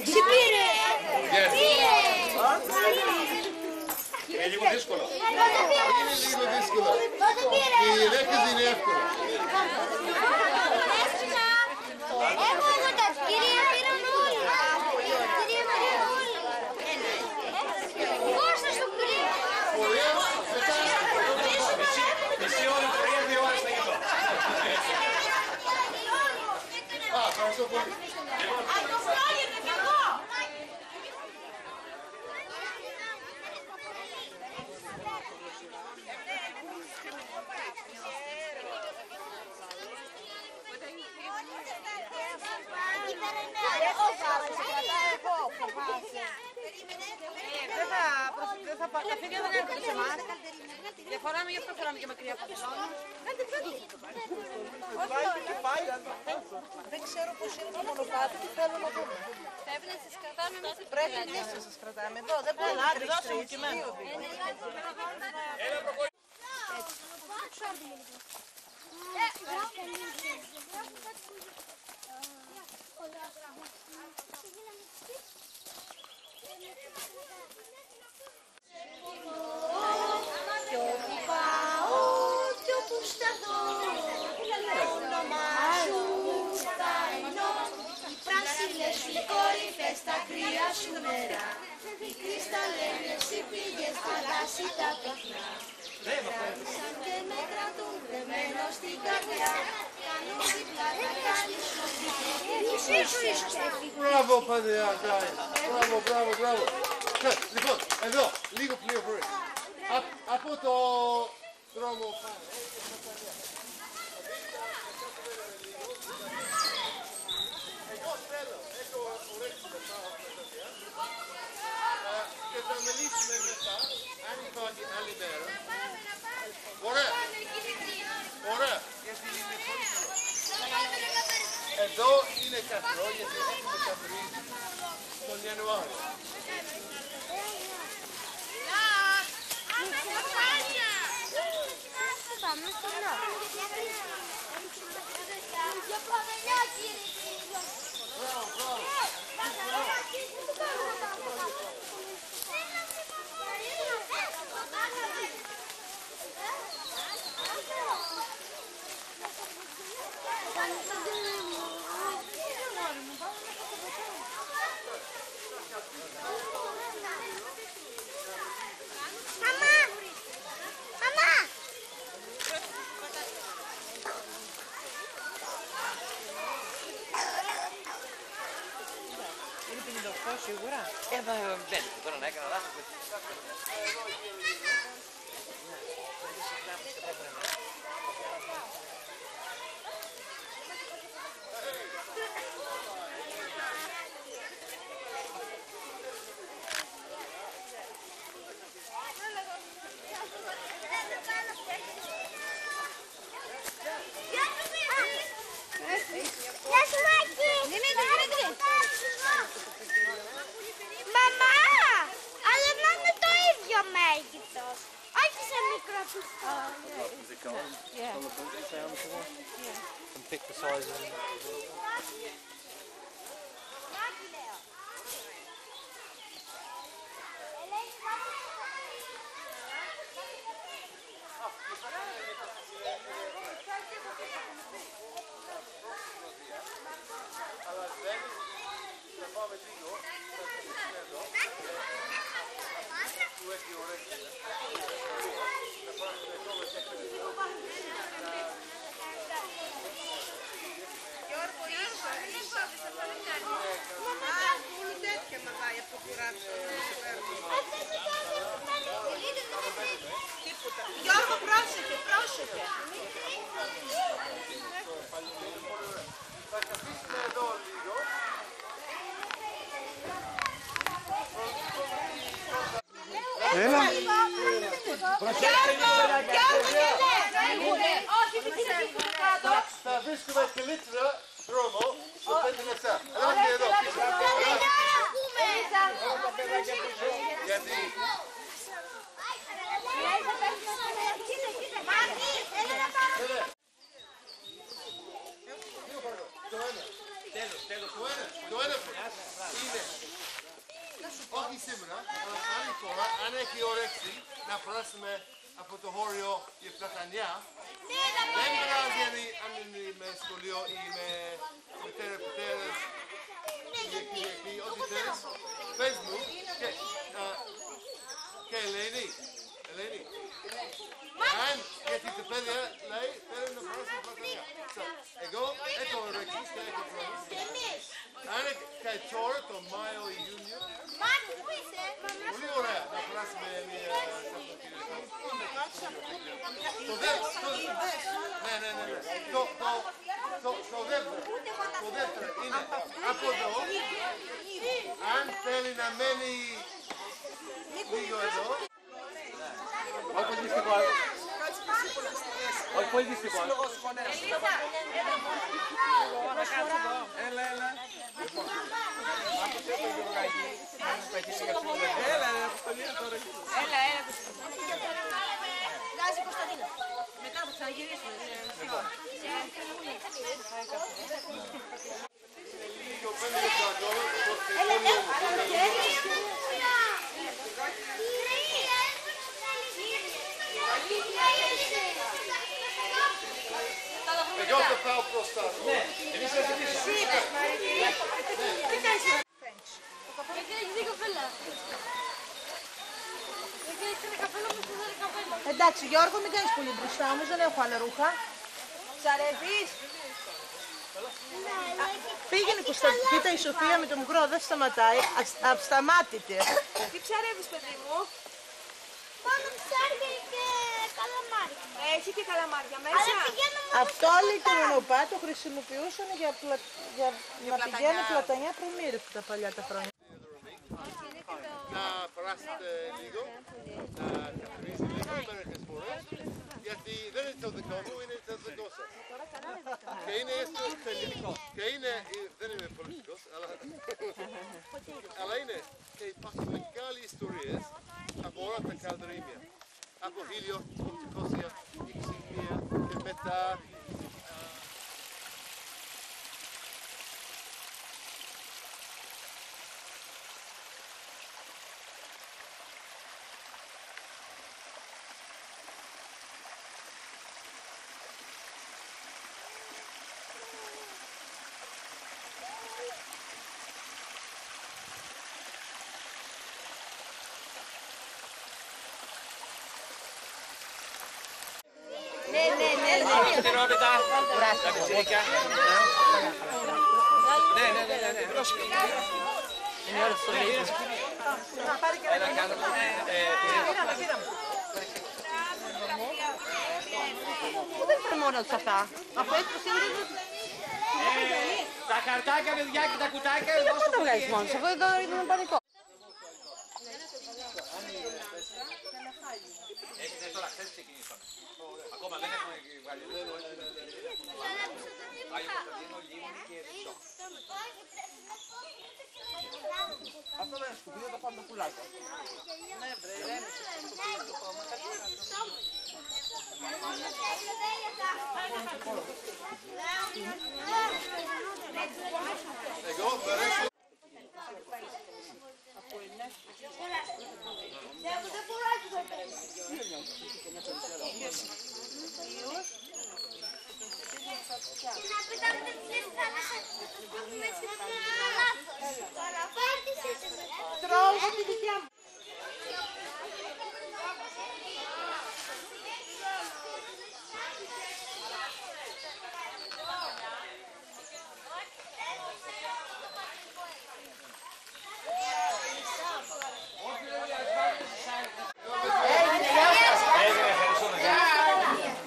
Ξυπήρε! Είναι λίγο δύσκολο. Είναι λίγο δύσκολο. Οι γυναίκες είναι εύκολο. Έχω εγώ τα κυρία πήραν όλοι. Κυρία πήραν όλοι. Κώστα στο κυρία. Μισή ώρα πορεία, 2 ώρες να γυρνώ. Ευχαριστώ πολύ. Τα φίλια δεν έρχονται σε εμάς. Δεν φοράμε, γι' αυτό φοράμε και μακριά από το ζώνο. Δεν ξέρω πώς είναι το μονοπάτι και θέλω να δούμε. Πρέπει να σας κρατάμε εμείς. Πρέπει εμείς να σας κρατάμε. Εδώ δεν μπορεί να τρεις δύο δείχνει. Κι όπου πάω, κι όπου σταθώ, το όνομά σου θα ενώ. Οι πράσινες σου κορυφές, τα κρύα σου νερά, οι κρυσταλλένες οι πηγές, θαλάσσι τα πυκνά. Κράτησαν και με κρατούν δεμένο στην καρδιά, κάνω δίπλα να κάνεις Μπράβο, παιδιά, μπράβο, μπράβο, μπράβο. Λοιπόν, εδώ, λίγο πληροφορία. Από το δρόμο πάνω. Εγώ θέλω, έχω ορέξει μετά και θα μιλήσουμε μετά, αν υπάρχει άλλη μέρα. Ωραία, ωραία, γιατί είναι πολύ καλό. Εδώ είναι καθρό, γιατί έχουμε καθρίσει τον Ιανουάριο. Πάμε στο νόμο. Σίγουρα. Δεν, τώρα να έκανα λάθος. Μαμά, αλλά να είναι το ίδιο μέγεθος, όχι σε μικρό πιστό. And pick the sizes. Αλλά δεν θα πάμε λίγο, θα κλείσουμε εδώ. Που έχει ορέξει. Θα πάμε εδώ με τέχνες. Γιώργο, ίσο. Όλο τέτοια μα πάει από το κουράσιο. Τίποτα. Γιώργο, πρόσεχε, πρόσεχε. Θα καθίσουμε εδώ λίγο. Έλα. Θα βρίσκουμε καλύτερα δρόμο στο 5 λεπτά. Ελάτε εδώ πίσω. Γιατί το ένα. Το ένα. είναι, όχι σήμερα, αλλά άλλη φορά, αν έχει όρεξη να περάσουμε από το χώριο η Πλατανιά, δεν πειράζει αν είναι με σχολείο ή με μητέρες, ή ό,τι θέλεις, πες μου και Ελένη, αν γιατί τα παιδιά λέει θέλουν να περάσουν Πλατανιά. Εγώ έχω όρεξη και έχω χρόνος. Αν και τώρα το Μάιο ή Ιούνιο, πολύ ωραία να περάσουμε μια Σαββατοκύριακο. Το δεύτερο είναι από εδώ, αν θέλει να μένει λίγο εδώ. Όχι πολύ δυστυχώ. Όχι πολύ δυστυχώ. Έλα. Βγάζει Κωνσταντίνα. Μετά θα ξαναγυρίσουμε. Λίγο 5 λεπτά τώρα. Εγώ θα πάω μπροστά. Ναι, εμείς είμαστε πίσω. Γιατί έχει δει καφέλα. Γιατί έχει ένα καφέλα που σου δίνει καφέλα. Εντάξει, Γιώργο, μην κάνεις πολύ μπροστά, όμως δεν έχω άλλα ρούχα. Ψαρεύεις. Πήγαινε Κωνσταντίνα, κοίτα η Σοφία με το μικρό δεν σταματάει, αυσταμάτητη. Τι ψαρεύεις, παιδί μου? Μόνο ψάρια και καλαμάρια. Έχει και καλαμάρια μέσα. Αλλά πηγαίνουμε Αυτό λέει το μονοπάτι το χρησιμοποιούσαν για να πηγαίνουν Πλατανιά πριν ήρθε τα παλιά τα χρόνια. Να περάσετε λίγο, να καθαρίσει λίγο μερικές φορές, γιατί δεν είναι το δικό μου, είναι το δικό σας. Και είναι και είναι, δεν είμαι πολιτικός, αλλά είναι και υπάρχουν μεγάλες ιστορίες από όλα τα καλδρίμια. Από 1861 και μετά. Στερεόπιτα. Τα πιτσιρίκια. Ναι. Είναι ώρα της τολίτας. Έλα, κάτω. Πού δεν είναι μόνο τους αυτά. Από έτσι πως είναι... Τα χαρτάκια, παιδιά, και τα κουτάκια. Δεν θα τα βγάλεις μόνος, αυτό εδώ είναι πανικό. Τώρα χθες ξεκινήσαμε. Ακόμα δεν έχουμε βγάλει. Άγιο Κωνσταντίνο, Λίμνη και Ρησό. Αυτό δεν είναι σκουπίδι, το πάμε το πουλάκια. Ναι, βρε, Εγώ περάσω. Τρώω τη δικιά μου.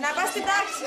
Να πας στην τάξη.